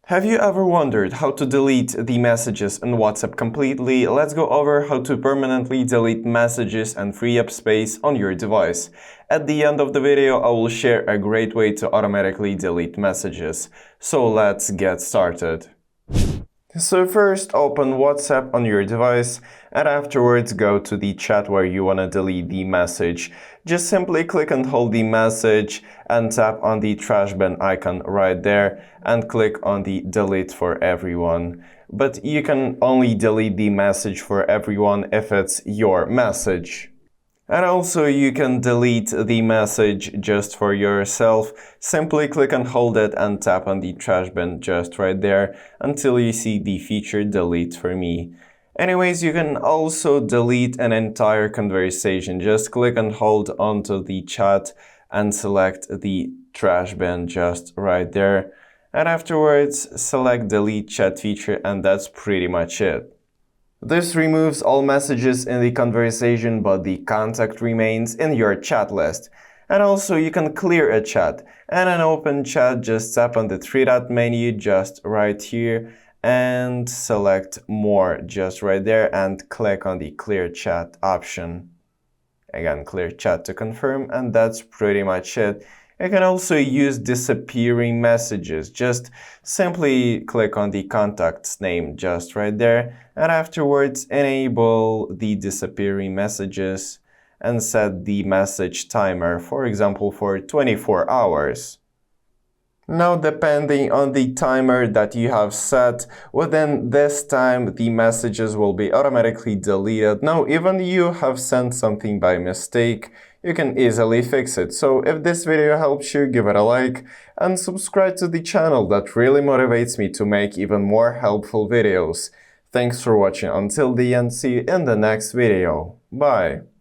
Have you ever wondered how to delete the messages in WhatsApp completely? Let's go over how to permanently delete messages and free up space on your device. At the end of the video, I will share a great way to automatically delete messages. So let's get started. So first, open WhatsApp on your device and afterwards go to the chat where you want to delete the message. Just simply click and hold the message and tap on the trash bin icon right there and click on the delete for everyone. But you can only delete the message for everyone if it's your message. And also you can delete the message just for yourself. Simply click and hold it and tap on the trash bin just right there until you see the feature delete for me. Anyways, you can also delete an entire conversation. Just click and hold onto the chat and select the trash bin just right there. And afterwards, select delete chat feature, and that's pretty much it. This removes all messages in the conversation, but the contact remains in your chat list. And also you can clear a chat. And an open chat, just tap on the three-dot menu just right here and select more just right there and click on the clear chat option. Again, clear chat to confirm, and that's pretty much it. You can also use disappearing messages. Just simply click on the contact's name just right there and afterwards enable the disappearing messages and set the message timer, for example, for 24 hours. Now, depending on the timer that you have set, within this time the messages will be automatically deleted. Now, even you have sent something by mistake, you can easily fix it. So if this video helps you, give it a like and subscribe to the channel. That really motivates me to make even more helpful videos. Thanks for watching until the end. See you in the next video. Bye.